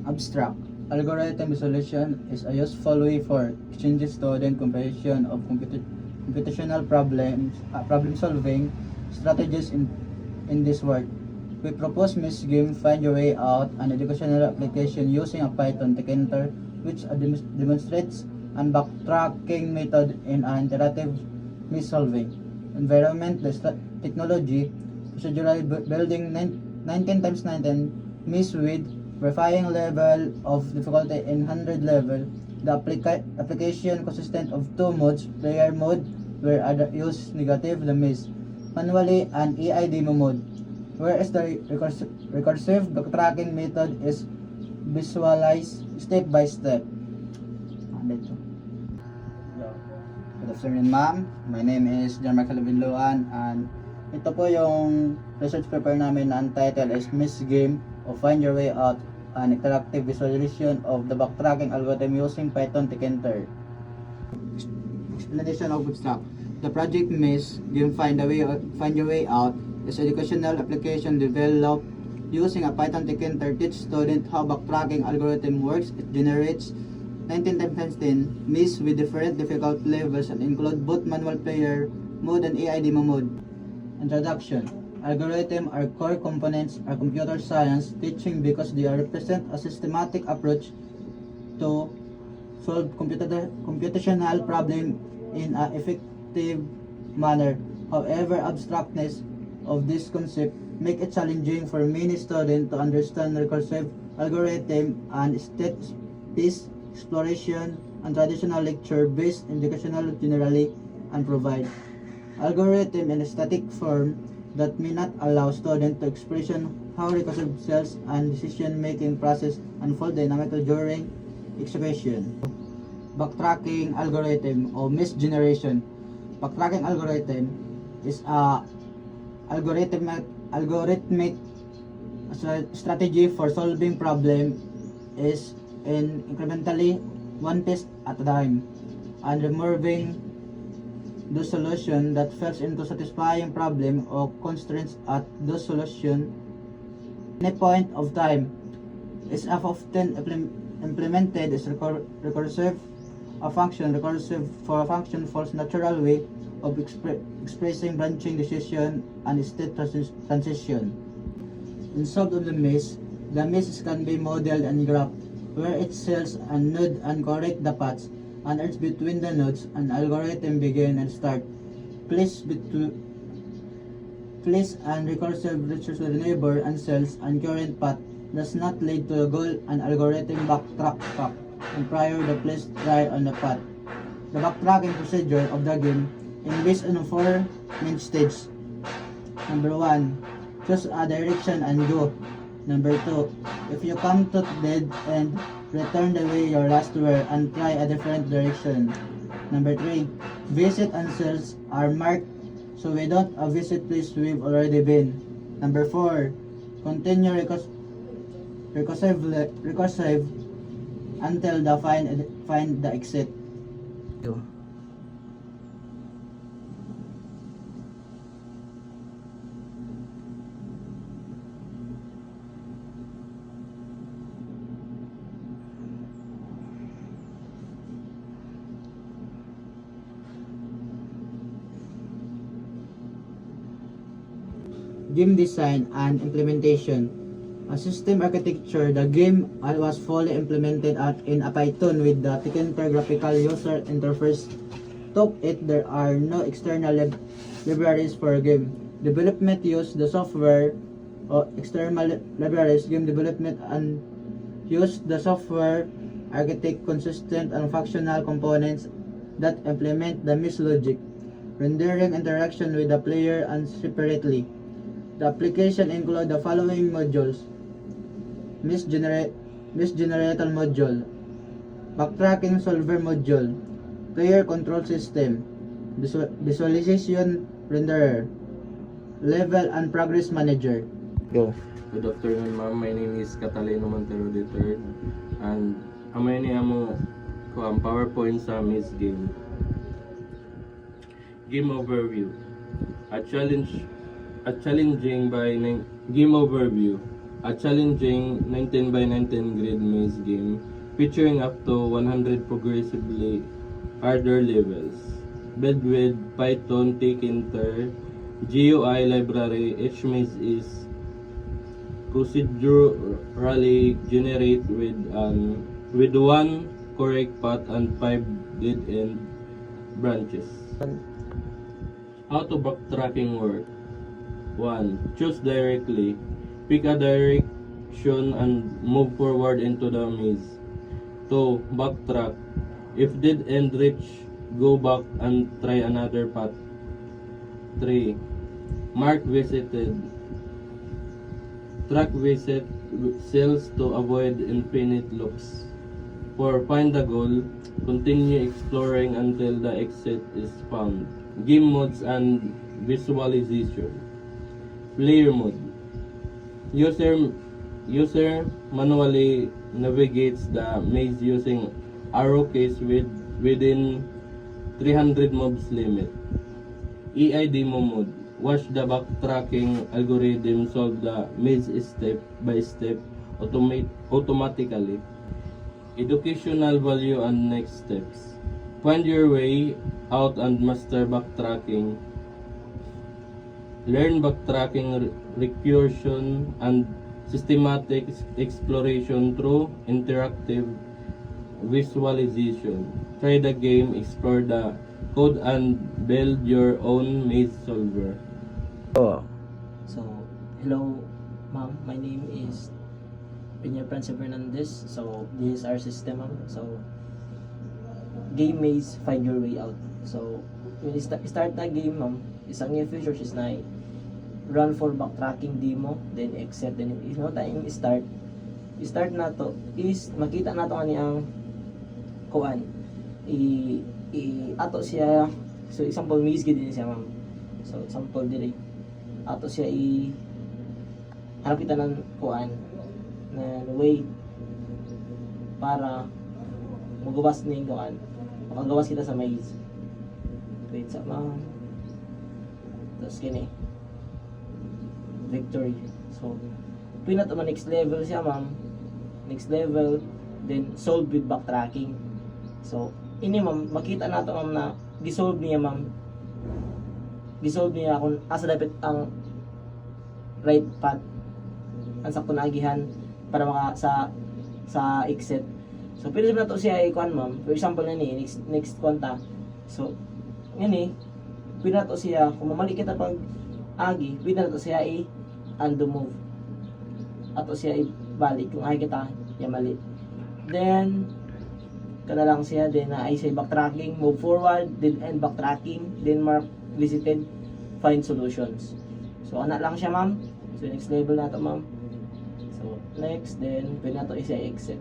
Abstract. Algorithm solution is a useful way for exchanging student comprehension of computational problem solving strategies in this work. We propose Miss Game Find Your Way Out, an educational application using a Python tkinter which demonstrates and backtracking method in an interactive maze solving environment. The technology procedural building 19 times 19 maze with verifying level of difficulty in 100 level. The application consistent of two modes: player mode where other use negative the maze manually and AI demo mode, whereas the recursive backtracking method is visualized step by step. Good afternoon, ma'am. My name is John Mark Luan, and ito po yung research paper namin na ang title is Miss Game of Find Your Way Out, an interactive visualization of the backtracking algorithm using Python tkinter. Explanation of abstract. The project Miss Game Find Your Way Out is an educational application developed using a Python tkinter teach student how backtracking algorithm works. It generates 19 times 10 maze with different difficult levels and include both manual player mode and AI demo mode. Introduction. Algorithms are core components of computer science teaching because they represent a systematic approach to solve computational problem in an effective manner. However, abstractness of this concept make it challenging for many students to understand recursive algorithm and state-based exploration and traditional lecture-based educational generally and provide algorithm in a static form that may not allow students to expression how recursive cells and decision-making process unfold dynamically during execution. Backtracking algorithm or maze generation. Backtracking algorithm is a algorithmic strategy for solving problem is in incrementally one piece at a time and removing the solution that fails into satisfying problem or constraints at the solution any point of time is often implemented as recursive a function. Recursive for a function follows natural way of expressing branching decision and state transition. In solve of the maze can be modeled and graphed where it cells and node and correct the paths and edges between the nodes and algorithm begin and start. Place and recursive reaches with neighbor and cells and current path does not lead to a goal and algorithm backtrack and prior the place try on the path. The backtracking procedure of the game is based on 4 main stages. Number 1, choose a direction and go. Number 2, if you come to dead end, return the way you last were and try a different direction. Number 3, visit and cells are marked so we don't visit place we've already been. Number 4, continue recursive until the find the exit. Game design and implementation. A system architecture, the game was fully implemented in a Python with the tkinter graphical user interface. To it, there are no external libraries for game development. Use the software or external libraries game development and use the software architect consistent and functional components that implement the maze logic, rendering interaction with the player and separately. The application include the following modules: maze generator module, backtracking solver module, player control system, visualization renderer, level and progress manager. Go. Good afternoon, ma'am. My name is Catalino Montero III, and amay mo ko ang PowerPoint sa Miss Game. Game overview. A challenging by name Game overview. a challenging 19 by 19 grid maze game featuring up to 100 progressively harder levels. Built with Python, Tkinter, GUI library, each maze is procedurally generated with one correct path and 5 dead-end branches. How to backtracking work? 1. Choose directly. Pick a direction and move forward into the maze. 2. Backtrack. If dead end reach, go back and try another path. 3. Mark visited. Track visit cells to avoid infinite loops. 4. Find the goal. Continue exploring until the exit is found. Game modes and visualization. Player mode. User manually navigates the maze using arrow keys within 300 moves limit. EI demo mode. Watch the backtracking algorithm solve the maze step by step automatically. Educational value and next steps. Find your way out and master backtracking. Learn backtracking, recursion, and systematic exploration through interactive visualization. Try the game, explore the code, and build your own maze solver. So, hello, ma'am. My name is Pinya Francis Fernandez. So, this is our system, ma'am. So, game maze, find your way out. So, when you start the game, ma'am, isang new features is na run for backtracking demo, then exit. Then, if no time start na to, is makita na to ang kuan. Ato siya, so example, maze gid din siya, ma'am. So, example, dili. Ato siya harap kita ng kuan na way para magawas na yung kuan, makagawas kita sa maze. Wait sa ma'am, tapos kini victory. So pina to next level siya, ma'am. Next level, then solve with backtracking. So ini, ma'am, makita nato, ma'am, na gisolve niya, ma'am. Gisolve niya kung asa dapat ang right path, ang sakto na agihan para maka sa exit. So pwede na to siya ikuan, ma'am. For example na ni next konta. So ngani pwede na to siya kung mamali kita pag agi, pwede na to siya undo move. Ato siya ibalik kung ay kita ya mali. Then kada lang siya, then ay siya backtracking, move forward, then end backtracking, then mark visited, find solutions. So ana lang siya, ma'am. So next level na to, ma'am. So next, then pwede na to isa exit.